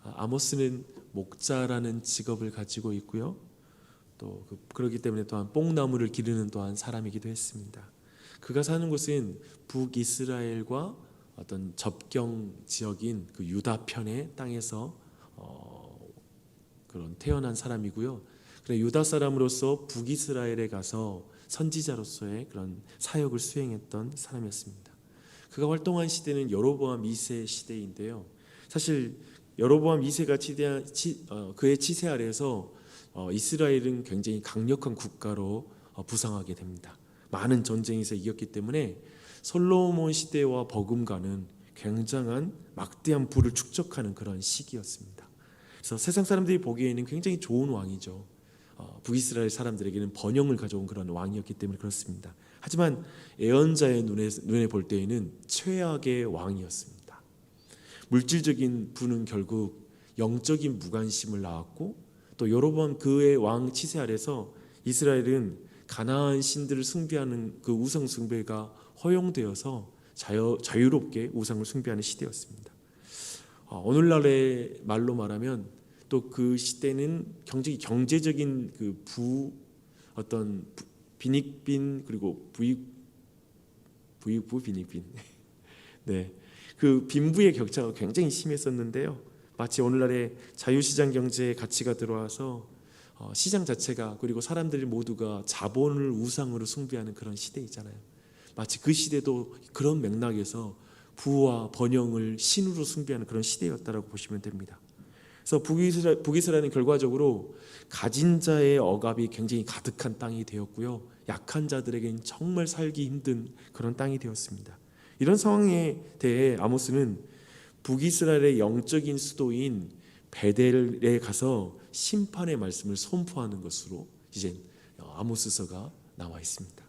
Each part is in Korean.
아모스는 목자라는 직업을 가지고 있고요. 또 그렇기 때문에 또한 뽕나무를 기르는 또한 사람이기도 했습니다. 그가 사는 곳은 북이스라엘과 어떤 접경 지역인 그 유다 편의 땅에서 그런 태어난 사람이고요. 그래 유다 사람으로서 북이스라엘에 가서 선지자로서의 그런 사역을 수행했던 사람이었습니다. 그가 활동한 시대는 여로보암 2세 시대인데요. 사실 여로보암 2세가 그의 치세 아래에서 이스라엘은 굉장히 강력한 국가로 부상하게 됩니다. 많은 전쟁에서 이겼기 때문에 솔로몬 시대와 버금가는 굉장한 막대한 부를 축적하는 그런 시기였습니다. 그래서 세상 사람들이 보기에는 굉장히 좋은 왕이죠. 북이스라엘 사람들에게는 번영을 가져온 그런 왕이었기 때문에 그렇습니다. 하지만 예언자의 눈에 볼 때에는 최악의 왕이었습니다. 물질적인 부는 결국 영적인 무관심을 낳았고, 또 여로보암 그의 왕 치세 아래서 이스라엘은 가나안 신들을 숭배하는 그 우상 숭배가 허용되어서 자유롭게 우상을 숭배하는 시대였습니다. 오늘날의 말로 말하면 또 그 시대는 경제적인 그 어떤 빈익빈 그리고 부익부 빈익빈 네, 그 빈부의 격차가 굉장히 심했었는데요. 마치 오늘날의 자유시장 경제의 가치가 들어와서 시장 자체가 그리고 사람들이 모두가 자본을 우상으로 숭배하는 그런 시대이잖아요. 마치 그 시대도 그런 맥락에서 부와 번영을 신으로 숭배하는 그런 시대였다라고 보시면 됩니다. 그래서 북이스라엘은 결과적으로 가진 자의 억압이 굉장히 가득한 땅이 되었고요. 약한 자들에게는 정말 살기 힘든 그런 땅이 되었습니다. 이런 상황에 대해 아모스는 북이스라엘의 영적인 수도인 베델에 가서 심판의 말씀을 선포하는 것으로 이제 아모스서가 나와 있습니다.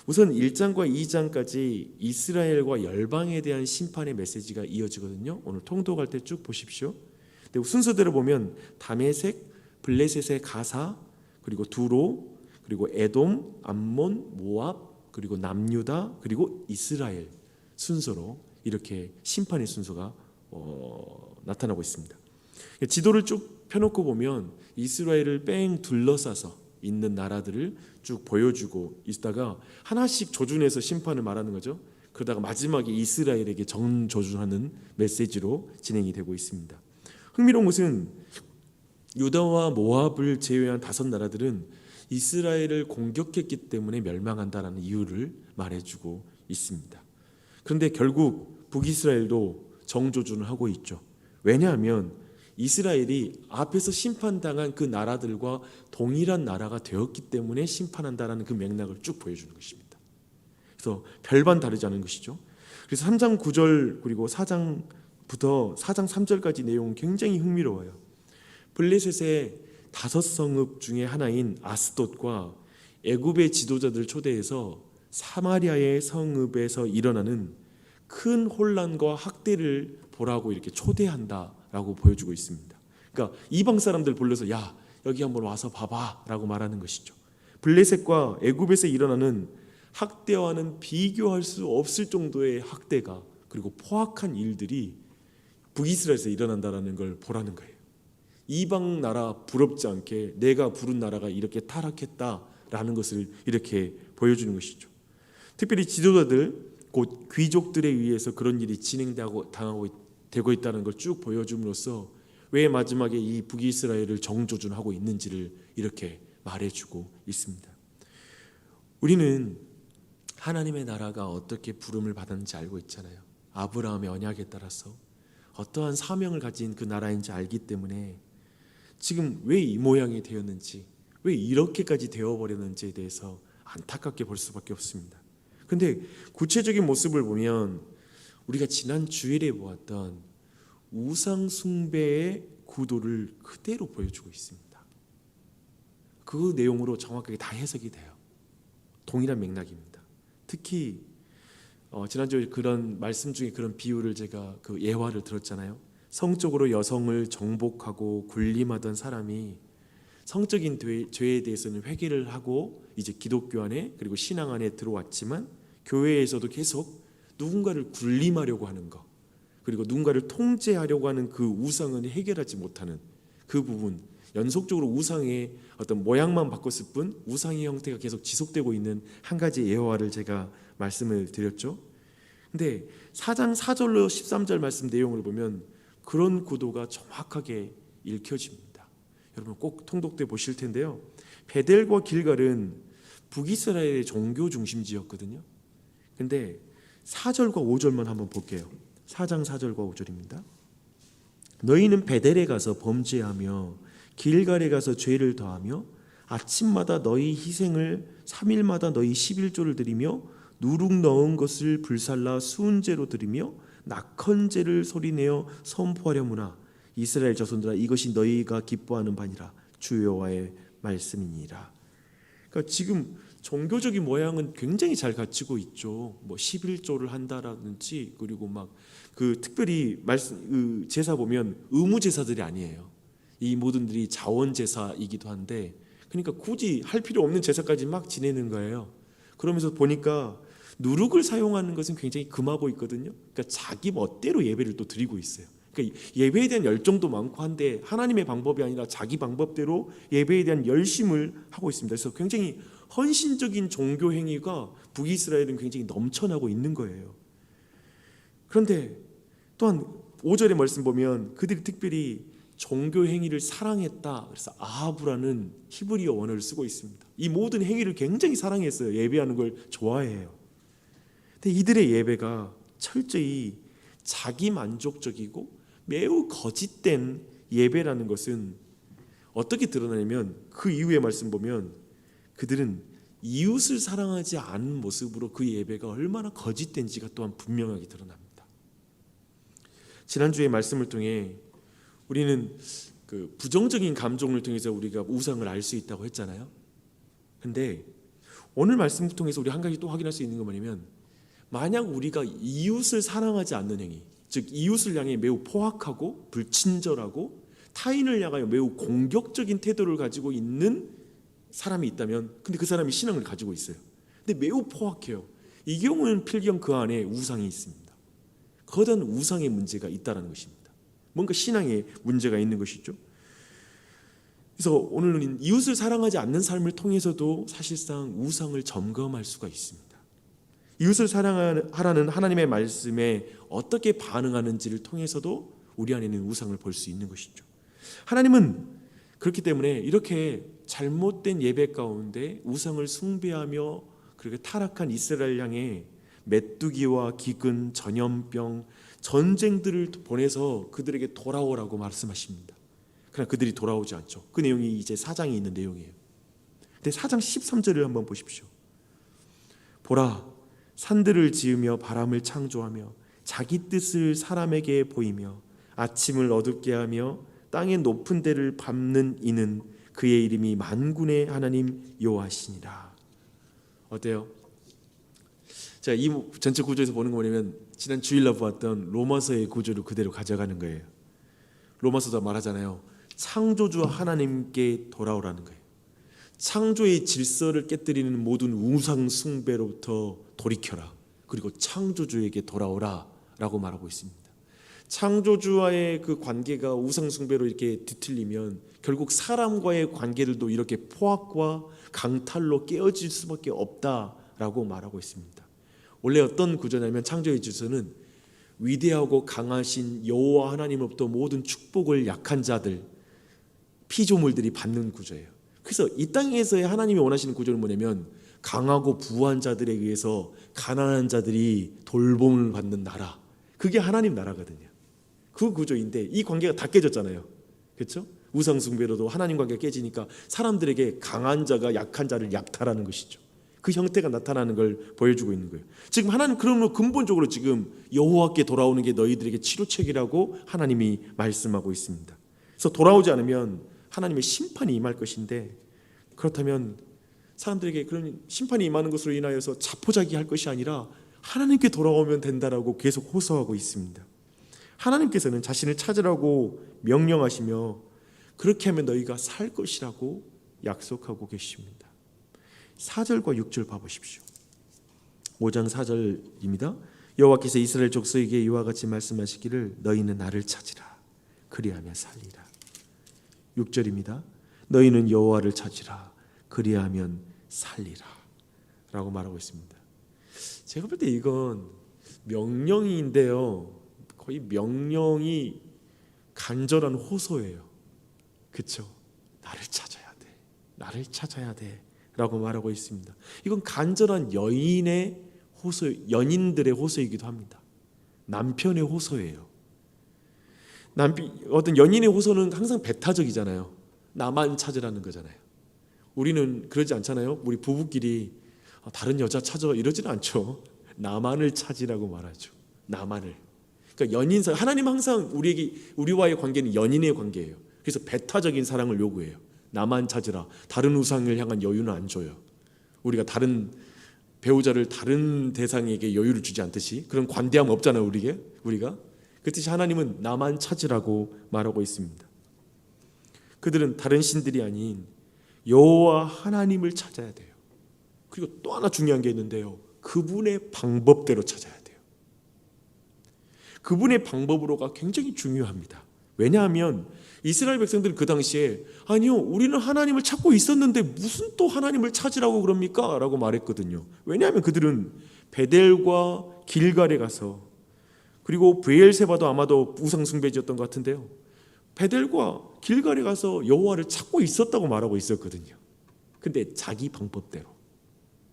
우선 1장과 2장까지 이스라엘과 열방에 대한 심판의 메시지가 이어지거든요. 오늘 통독할 때 쭉 보십시오. 순서대로 보면 다메섹, 블레셋의 가사, 그리고 두로, 그리고 에돔, 암몬, 모압, 그리고 남유다, 그리고 이스라엘 순서로 이렇게 심판의 순서가 나타나고 있습니다. 지도를 쭉 펴놓고 보면 이스라엘을 뺑 둘러싸서 있는 나라들을 쭉 보여주고 있다가 하나씩 조준해서 심판을 말하는 거죠. 그러다가 마지막에 이스라엘에게 정조준하는 메시지로 진행이 되고 있습니다. 흥미로운 것은 유다와 모압을 제외한 5나라들은 이스라엘을 공격했기 때문에 멸망한다라는 이유를 말해주고 있습니다. 그런데 결국 북이스라엘도 정조준을 하고 있죠. 왜냐하면 이스라엘이 앞에서 심판당한 그 나라들과 동일한 나라가 되었기 때문에 심판한다라는 그 맥락을 쭉 보여주는 것입니다. 그래서 별반 다르지 않은 것이죠. 그래서 3장 9절 그리고 4장부터 4장 3절까지 내용은 굉장히 흥미로워요. 블레셋의 5성읍 중에 하나인 아스돗과 애굽의 지도자들 초대해서 사마리아의 성읍에서 일어나는 큰 혼란과 학대를 보라고 이렇게 초대한다라고 보여주고 있습니다. 그러니까 이방 사람들 불러서 야 여기 한번 와서 봐봐 라고 말하는 것이죠. 블레셋과 애굽에서 일어나는 학대와는 비교할 수 없을 정도의 학대가 그리고 포악한 일들이 북이스라엘에서 일어난다는 걸 보라는 거예요. 이방 나라 부럽지 않게 내가 부른 나라가 이렇게 타락했다라는 것을 이렇게 보여주는 것이죠. 특별히 지도자들 곧 귀족들에 의해서 그런 일이 되고 있다는 걸 쭉 보여줌으로써 왜 마지막에 이 북이스라엘을 정조준하고 있는지를 이렇게 말해주고 있습니다. 우리는 하나님의 나라가 어떻게 부름을 받았는지 알고 있잖아요. 아브라함의 언약에 따라서 어떠한 사명을 가진 그 나라인지 알기 때문에 지금 왜 이 모양이 되었는지, 왜 이렇게까지 되어버렸는지에 대해서 안타깝게 볼 수밖에 없습니다. 그런데 구체적인 모습을 보면 우리가 지난 주일에 보았던 우상 숭배의 구도를 그대로 보여주고 있습니다. 그 내용으로 정확하게 다 해석이 돼요. 동일한 맥락입니다. 특히 지난주에 그런 말씀 중에 그런 비유를 제가 그 예화를 들었잖아요. 성적으로 여성을 정복하고 군림하던 사람이 성적인 죄에 대해서는 회개를 하고 이제 기독교 안에 그리고 신앙 안에 들어왔지만 교회에서도 계속 누군가를 군림하려고 하는 것, 그리고 누군가를 통제하려고 하는 그 우상은 해결하지 못하는 그 부분, 연속적으로 우상의 어떤 모양만 바꿨을 뿐 우상의 형태가 계속 지속되고 있는 한 가지 예화를 제가 말씀을 드렸죠. 근데 4장 4절로 13절 말씀 내용을 보면 그런 구도가 정확하게 읽혀집니다. 여러분 꼭 통독돼 보실 텐데요. 베델과 길갈은 북이스라엘의 종교 중심지였거든요. 근데 4절과 5절만 한번 볼게요. 4장 4절과 5절입니다. 너희는 베델에 가서 범죄하며 길갈에 가서 죄를 더하며 아침마다 너희 희생을 3일마다 너희 11조를 드리며 누룩 넣은 것을 불살라 수은제로 드리며 낙헌제를 소리내어 선포하려무나 이스라엘 자손들아 이것이 너희가 기뻐하는 바니라 주 여호와의 말씀이니라. 그러니까 지금 종교적인 모양은 굉장히 잘 갖추고 있죠. 뭐 11조를 한다라든지, 그리고 막 그 특별히 말씀 제사 보면 의무 제사들이 아니에요. 이 모든들이 자원 제사이기도 한데, 그러니까 굳이 할 필요 없는 제사까지 막 지내는 거예요. 그러면서 보니까 누룩을 사용하는 것은 굉장히 금하고 있거든요. 그러니까 자기 멋대로 예배를 또 드리고 있어요. 그러니까 예배에 대한 열정도 많고 한데 하나님의 방법이 아니라 자기 방법대로 예배에 대한 열심을 하고 있습니다. 그래서 굉장히 헌신적인 종교 행위가 북이스라엘은 굉장히 넘쳐나고 있는 거예요. 그런데 또한 5절의 말씀 보면 그들이 특별히 종교 행위를 사랑했다. 그래서 아하브라는 히브리어 원어를 쓰고 있습니다. 이 모든 행위를 굉장히 사랑했어요. 예배하는 걸 좋아해요. 근데 이들의 예배가 철저히 자기 만족적이고 매우 거짓된 예배라는 것은 어떻게 드러나냐면 그 이후의 말씀 보면 그들은 이웃을 사랑하지 않은 모습으로 그 예배가 얼마나 거짓된지가 또한 분명하게 드러납니다. 지난주의 말씀을 통해 우리는 그 부정적인 감정을 통해서 우리가 우상을 알 수 있다고 했잖아요. 근데 오늘 말씀을 통해서 우리 한 가지 또 확인할 수 있는 건 뭐냐면, 만약 우리가 이웃을 사랑하지 않는 행위, 즉 이웃을 향해 매우 포악하고 불친절하고 타인을 향하여 매우 공격적인 태도를 가지고 있는 사람이 있다면, 근데 그 사람이 신앙을 가지고 있어요. 근데 매우 포악해요. 이 경우는 필경 그 안에 우상이 있습니다. 거대한 우상의 문제가 있다는 것입니다. 뭔가 신앙에 문제가 있는 것이죠. 그래서 오늘은 이웃을 사랑하지 않는 삶을 통해서도 사실상 우상을 점검할 수가 있습니다. 이웃을 사랑하라는 하나님의 말씀에 어떻게 반응하는지를 통해서도 우리 안에는 우상을 볼 수 있는 것이죠. 하나님은 그렇기 때문에 이렇게 잘못된 예배 가운데 우상을 숭배하며 그렇게 타락한 이스라엘 향해 메뚜기와 기근, 전염병, 전쟁들을 보내서 그들에게 돌아오라고 말씀하십니다. 그러나 그들이 돌아오지 않죠. 그 내용이 이제 4장에 있는 내용이에요. 근데 4장 13절을 한번 보십시오. 보라, 산들을 지으며 바람을 창조하며 자기 뜻을 사람에게 보이며 아침을 어둡게 하며 땅의 높은 데를 밟는 이는 그의 이름이 만군의 하나님 여호와시니라. 어때요? 자, 이 전체 구조에서 보는 거 뭐냐면 지난 주일날 보았던 로마서의 구조를 그대로 가져가는 거예요. 로마서도 말하잖아요. 창조주 하나님께 돌아오라는 거예요. 창조의 질서를 깨뜨리는 모든 우상 숭배로부터 돌이켜라. 그리고 창조주에게 돌아오라 라고 말하고 있습니다. 창조주와의 그 관계가 우상 숭배로 이렇게 뒤틀리면 결국 사람과의 관계들도 이렇게 포악과 강탈로 깨어질 수밖에 없다라고 말하고 있습니다. 원래 어떤 구조냐면 창조의 질서는 위대하고 강하신 여호와 하나님으로부터 모든 축복을 약한 자들, 피조물들이 받는 구조예요. 그래서 이 땅에서의 하나님이 원하시는 구조는 뭐냐면 강하고 부한 자들에 의해서 가난한 자들이 돌봄을 받는 나라, 그게 하나님 나라거든요. 그 구조인데 이 관계가 다 깨졌잖아요. 그렇죠? 우상 숭배로도 하나님 관계가 깨지니까 사람들에게 강한 자가 약한 자를 약탈하는 것이죠. 그 형태가 나타나는 걸 보여주고 있는 거예요. 지금 하나님 그러면 근본적으로 지금 여호와께 돌아오는 게 너희들에게 치료책이라고 하나님이 말씀하고 있습니다. 그래서 돌아오지 않으면 하나님의 심판이 임할 것인데, 그렇다면 사람들에게 그런 심판이 임하는 것으로 인하여서 자포자기할 것이 아니라 하나님께 돌아오면 된다라고 계속 호소하고 있습니다. 하나님께서는 자신을 찾으라고 명령하시며 그렇게 하면 너희가 살 것이라고 약속하고 계십니다. 4절과 6절 봐보십시오. 5장 4절입니다. 여호와께서 이스라엘 족속에게 이와 같이 말씀하시기를 너희는 나를 찾으라 그리하면 살리라. 6절입니다. 너희는 여호와를 찾으라 그리하면 살리라 라고 말하고 있습니다. 제가 볼 때 이건 명령인데요, 거의 명령이 간절한 호소예요. 그렇죠? 나를 찾아야 돼, 나를 찾아야 돼 라고 말하고 있습니다. 이건 간절한 여인의 호소, 연인들의 호소이기도 합니다. 남편의 호소예요. 어떤 연인의 호소는 항상 배타적이잖아요. 나만 찾으라는 거잖아요. 우리는 그러지 않잖아요. 우리 부부끼리 다른 여자 찾아 이러지는 않죠. 나만을 찾으라고 말하죠. 나만을. 그러니까 연인사, 하나님 항상 우리와의 관계는 연인의 관계예요. 그래서 배타적인 사랑을 요구해요. 나만 찾으라. 다른 우상을 향한 여유는 안 줘요. 우리가 다른 배우자를 다른 대상에게 여유를 주지 않듯이 그런 관대함 없잖아요. 우리가 그렇듯이 하나님은 나만 찾으라고 말하고 있습니다. 그들은 다른 신들이 아닌 여호와 하나님을 찾아야 돼요. 그리고 또 하나 중요한 게 있는데요, 그분의 방법대로 찾아야 돼요. 그분의 방법으로가 굉장히 중요합니다. 왜냐하면 이스라엘 백성들은 그 당시에 아니요, 우리는 하나님을 찾고 있었는데 무슨 또 하나님을 찾으라고 그럽니까? 라고 말했거든요. 왜냐하면 그들은 베델과 길갈에 가서, 그리고 브엘세바도 아마도 우상 숭배지였던 것 같은데요, 베델과 길갈에 가서 여호와를 찾고 있었다고 말하고 있었거든요. 근데 자기 방법대로,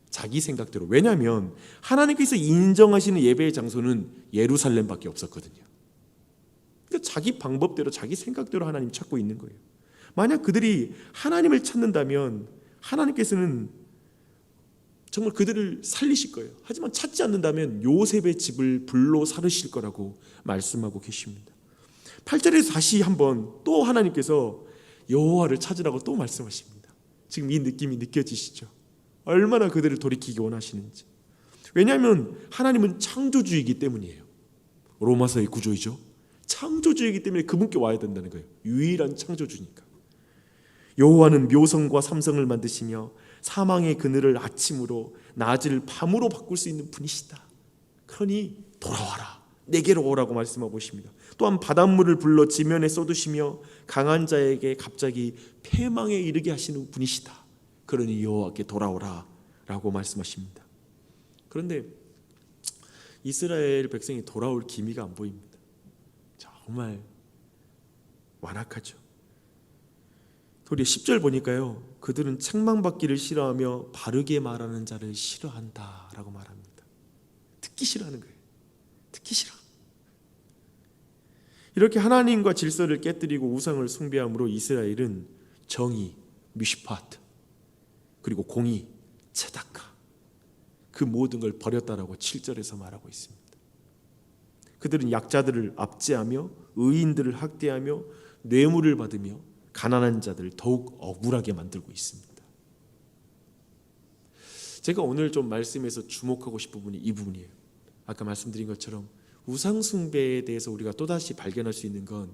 자기 생각대로. 왜냐하면 하나님께서 인정하시는 예배의 장소는 예루살렘밖에 없었거든요. 그러니까 자기 방법대로, 자기 생각대로 하나님 찾고 있는 거예요. 만약 그들이 하나님을 찾는다면 하나님께서는 정말 그들을 살리실 거예요. 하지만 찾지 않는다면 요셉의 집을 불로 사르실 거라고 말씀하고 계십니다. 8절에서 다시 한번 또 하나님께서 여호와를 찾으라고 또 말씀하십니다. 지금 이 느낌이 느껴지시죠? 얼마나 그들을 돌이키기 원하시는지. 왜냐하면 하나님은 창조주이기 때문이에요. 로마서의 구조이죠. 창조주이기 때문에 그분께 와야 된다는 거예요. 유일한 창조주니까. 여호와는 묘성과 삼성을 만드시며 사망의 그늘을 아침으로, 낮을 밤으로 바꿀 수 있는 분이시다. 그러니 돌아와라, 내게로 오라고 말씀하고 계십니다. 또한 바닷물을 불러 지면에 쏟으시며 강한 자에게 갑자기 패망에 이르게 하시는 분이시다. 그러니 여호와께 돌아오라 라고 말씀하십니다. 그런데 이스라엘 백성이 돌아올 기미가 안 보입니다. 정말 완악하죠. 도리어 10절 보니까요, 그들은 책망받기를 싫어하며 바르게 말하는 자를 싫어한다 라고 말합니다. 듣기 싫어하는 거예요. 듣기 싫어. 이렇게 하나님과 질서를 깨뜨리고 우상을 숭배함으로 이스라엘은 정의, 미슈파트, 그리고 공의, 체다카, 그 모든 걸 버렸다라고 7절에서 말하고 있습니다. 그들은 약자들을 압제하며 의인들을 학대하며 뇌물을 받으며 가난한 자들을 더욱 억울하게 만들고 있습니다. 제가 오늘 좀 말씀에서 주목하고 싶은 부분이 이 부분이에요. 아까 말씀드린 것처럼 우상 숭배에 대해서 우리가 또다시 발견할 수 있는 건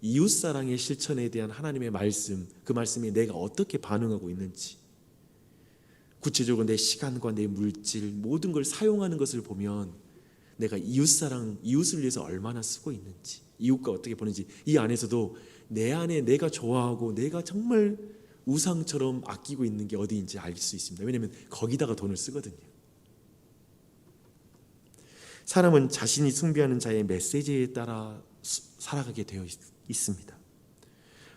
이웃사랑의 실천에 대한 하나님의 말씀, 그 말씀에 내가 어떻게 반응하고 있는지, 구체적으로 내 시간과 내 물질 모든 걸 사용하는 것을 보면 내가 이웃사랑, 이웃을 위해서 얼마나 쓰고 있는지, 이웃과 어떻게 보는지, 이 안에서도 내 안에 내가 좋아하고 내가 정말 우상처럼 아끼고 있는 게 어디인지 알 수 있습니다. 왜냐하면 거기다가 돈을 쓰거든요. 사람은 자신이 숭배하는 자의 메시지에 따라 살아가게 되어 있습니다.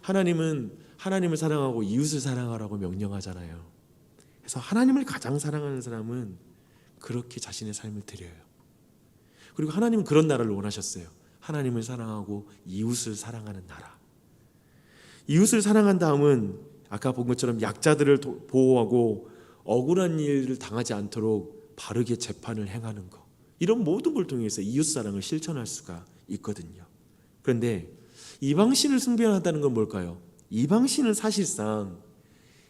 하나님은 하나님을 사랑하고 이웃을 사랑하라고 명령하잖아요. 그래서 하나님을 가장 사랑하는 사람은 그렇게 자신의 삶을 드려요. 그리고 하나님은 그런 나라를 원하셨어요. 하나님을 사랑하고 이웃을 사랑하는 나라. 이웃을 사랑한 다음은 아까 본 것처럼 약자들을 보호하고 억울한 일을 당하지 않도록 바르게 재판을 행하는 것, 이런 모든 걸 통해서 이웃사랑을 실천할 수가 있거든요. 그런데 이방신을 숭배한다는 건 뭘까요? 이방신은 사실상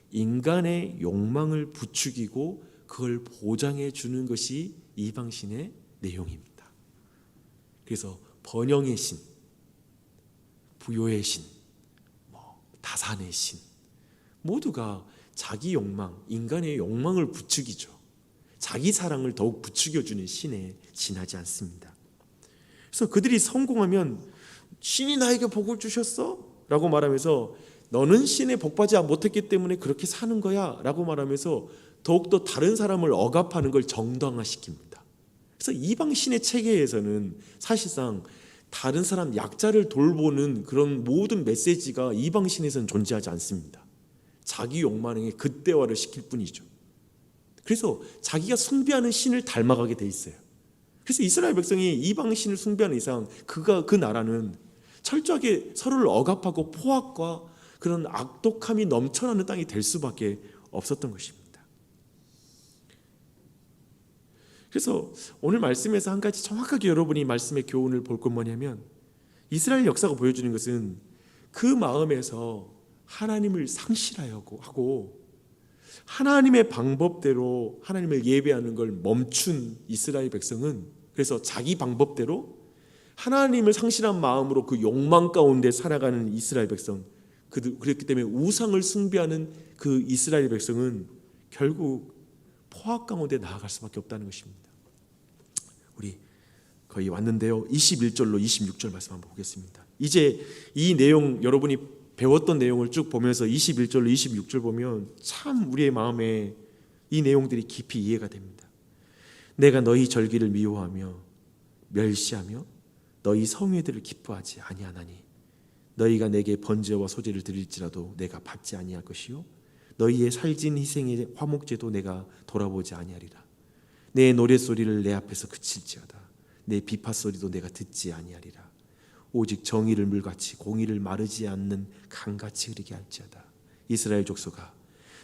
인간의 욕망을 부추기고 그걸 보장해 주는 것이 이방신의 내용입니다. 그래서 번영의 신, 부요의 신, 다산의 신, 모두가 자기 욕망, 인간의 욕망을 부추기죠. 자기 사랑을 더욱 부추겨주는 신에 지나지 않습니다. 그래서 그들이 성공하면 신이 나에게 복을 주셨어? 라고 말하면서 너는 신의 복받지 못했기 때문에 그렇게 사는 거야 라고 말하면서 더욱더 다른 사람을 억압하는 걸 정당화시킵니다. 그래서 이방 신의 체계에서는 사실상 다른 사람 약자를 돌보는 그런 모든 메시지가 이방 신에서는 존재하지 않습니다. 자기 욕망에 극대화를 시킬 뿐이죠. 그래서 자기가 숭배하는 신을 닮아가게 돼 있어요. 그래서 이스라엘 백성이 이방 신을 숭배하는 이상 그 나라는 철저하게 서로를 억압하고 포악과 그런 악독함이 넘쳐나는 땅이 될 수밖에 없었던 것입니다. 그래서 오늘 말씀에서 한 가지 정확하게 여러분이 말씀의 교훈을 볼 건 뭐냐면, 이스라엘 역사가 보여주는 것은 그 마음에서 하나님을 상실하고 하나님의 방법대로 하나님을 예배하는 걸 멈춘 이스라엘 백성은, 그래서 자기 방법대로 하나님을 상실한 마음으로 그 욕망 가운데 살아가는 이스라엘 백성, 그렇기 때문에 우상을 숭배하는 그 이스라엘 백성은 결국 포악 가운데 나아갈 수밖에 없다는 것입니다. 우리 거의 왔는데요, 21절로 26절 말씀 한번 보겠습니다. 이제 이 내용, 여러분이 배웠던 내용을 쭉 보면서 21절로 26절 보면 참 우리의 마음에 이 내용들이 깊이 이해가 됩니다. 내가 너희 절기를 미워하며 멸시하며 너희 성회들을 기뻐하지 아니하나니 너희가 내게 번제와 소제를 드릴지라도 내가 받지 아니할 것이요 너희의 살진 희생의 화목제도 내가 돌아보지 아니하리라. 내 노랫소리를 내 앞에서 그칠지어다. 내 비파소리도 내가 듣지 아니하리라. 오직 정의를 물같이 공의를 마르지 않는 강같이 흐르게 할지어다. 이스라엘 족속아,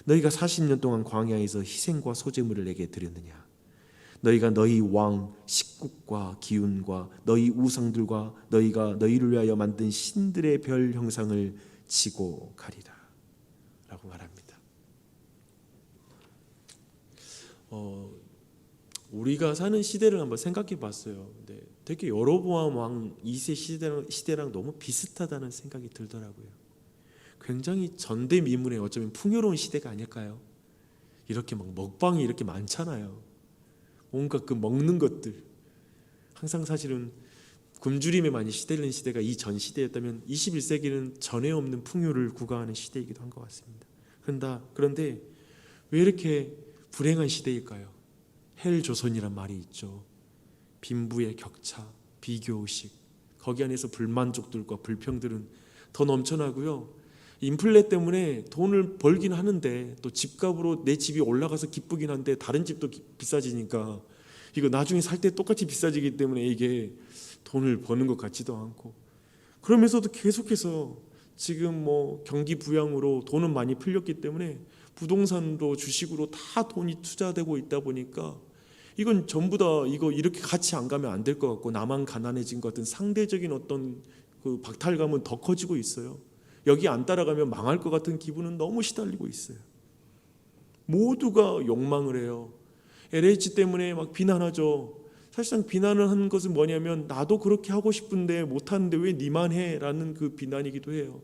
너희가 40년 동안 광야에서 희생과 소제물을 내게 드렸느냐? 너희가 너희 왕 식국과 기운과 너희 우상들과 너희가 너희를 위하여 만든 신들의 별 형상을 지고 가리라 라고 말합니다. 우리가 사는 시대를 한번 생각해 봤어요. 근데 되게 여로보암 왕 2세 시대랑 너무 비슷하다는 생각이 들더라고요. 굉장히 전대미문의 어쩌면 풍요로운 시대가 아닐까요? 이렇게 막 먹방이 이렇게 많잖아요. 뭔가 그 먹는 것들, 항상 사실은 굶주림에 많이 시달리는 시대가 이 전 시대였다면 21세기는 전에 없는 풍요를 구가하는 시대이기도 한 것 같습니다. 그런데 왜 이렇게 불행한 시대일까요? 헬조선이란 말이 있죠. 빈부의 격차, 비교의식, 거기 안에서 불만족들과 불평들은 더 넘쳐나고요. 인플레 때문에 돈을 벌긴 하는데 또 집값으로 내 집이 올라가서 기쁘긴 한데 다른 집도 비싸지니까 이거 나중에 살 때 똑같이 비싸지기 때문에 이게 돈을 버는 것 같지도 않고, 그러면서도 계속해서 지금 뭐 경기 부양으로 돈은 많이 풀렸기 때문에 부동산으로 주식으로 다 돈이 투자되고 있다 보니까 이건 전부 다 이거 이렇게 같이 안 가면 안 될 것 같고 나만 가난해진 것 같은 상대적인 어떤 그 박탈감은 더 커지고 있어요. 여기 안 따라가면 망할 것 같은 기분은 너무 시달리고 있어요. 모두가 욕망을 해요. LH 때문에 막 비난하죠. 사실상 비난을 하는 것은 뭐냐면 나도 그렇게 하고 싶은데 못하는데 왜 니만 해? 라는 그 비난이기도 해요.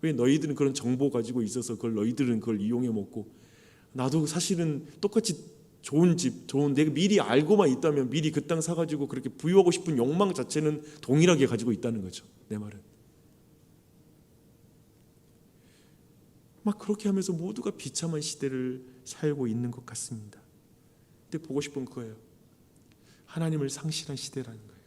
왜 너희들은 그런 정보 가지고 있어서 그걸 너희들은 그걸 이용해 먹고, 나도 사실은 똑같이 좋은 집, 내가 미리 알고만 있다면 미리 그 땅 사가지고 그렇게 부유하고 싶은 욕망 자체는 동일하게 가지고 있다는 거죠. 내 말은 막 그렇게 하면서 모두가 비참한 시대를 살고 있는 것 같습니다. 근데 보고 싶은 거예요. 하나님을 상실한 시대라는 거예요.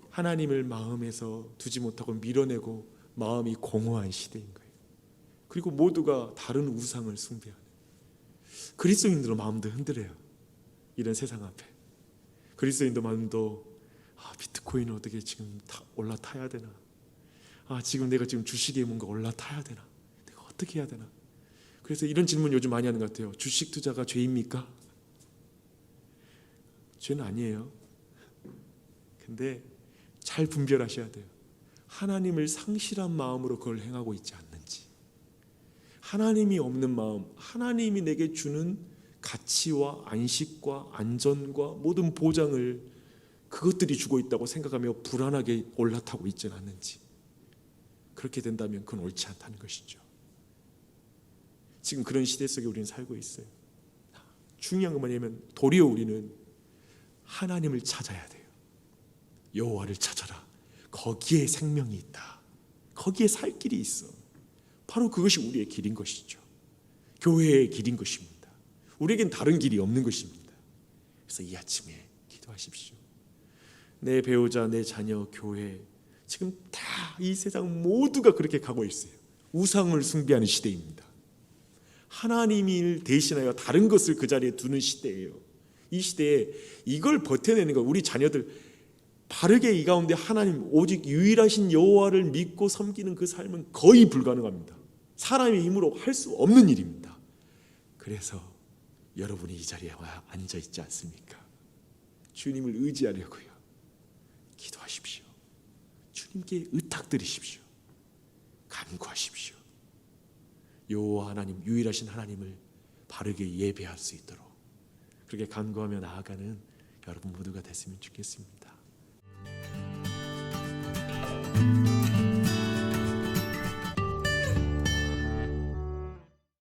하나님을 마음에서 두지 못하고 밀어내고 마음이 공허한 시대인 거예요. 그리고 모두가 다른 우상을 숭배하는, 그리스도인들의 마음도 흔들려요. 이런 세상 앞에 그리스도인들 마음도 비트코인은 어떻게 지금 올라타야 되나, 지금 내가 지금 주식에 뭔가 올라타야 되나, 내가 어떻게 해야 되나. 그래서 이런 질문 요즘 많이 하는 것 같아요. 주식 투자가 죄입니까? 죄는 아니에요. 근데 잘 분별하셔야 돼요. 하나님을 상실한 마음으로 그걸 행하고 있지 않는지, 하나님이 없는 마음, 하나님이 내게 주는 가치와 안식과 안전과 모든 보장을 그것들이 주고 있다고 생각하며 불안하게 올라타고 있지는 않는지, 그렇게 된다면 그건 옳지 않다는 것이죠. 지금 그런 시대 속에 우리는 살고 있어요. 중요한 건 뭐냐면 도리어 우리는 하나님을 찾아야 돼요. 여호와를 찾아라. 거기에 생명이 있다. 거기에 살 길이 있어. 바로 그것이 우리의 길인 것이죠. 교회의 길인 것입니다. 우리에겐 다른 길이 없는 것입니다. 그래서 이 아침에 기도하십시오. 내 배우자, 내 자녀, 교회, 지금 다 이 세상 모두가 그렇게 가고 있어요. 우상을 숭배하는 시대입니다. 하나님을 대신하여 다른 것을 그 자리에 두는 시대예요. 이 시대에 이걸 버텨내는 것, 우리 자녀들 바르게 이 가운데 하나님 오직 유일하신 여호와를 믿고 섬기는 그 삶은 거의 불가능합니다. 사람의 힘으로 할 수 없는 일입니다. 그래서 여러분이 이 자리에 와 앉아 있지 않습니까? 주님을 의지하려고요. 기도하십시오. 주님께 의탁드리십시오. 간구하십시오. 여호와 하나님, 유일하신 하나님을 바르게 예배할 수 있도록 그렇게 간구하며 나아가는 여러분 모두가 됐으면 좋겠습니다.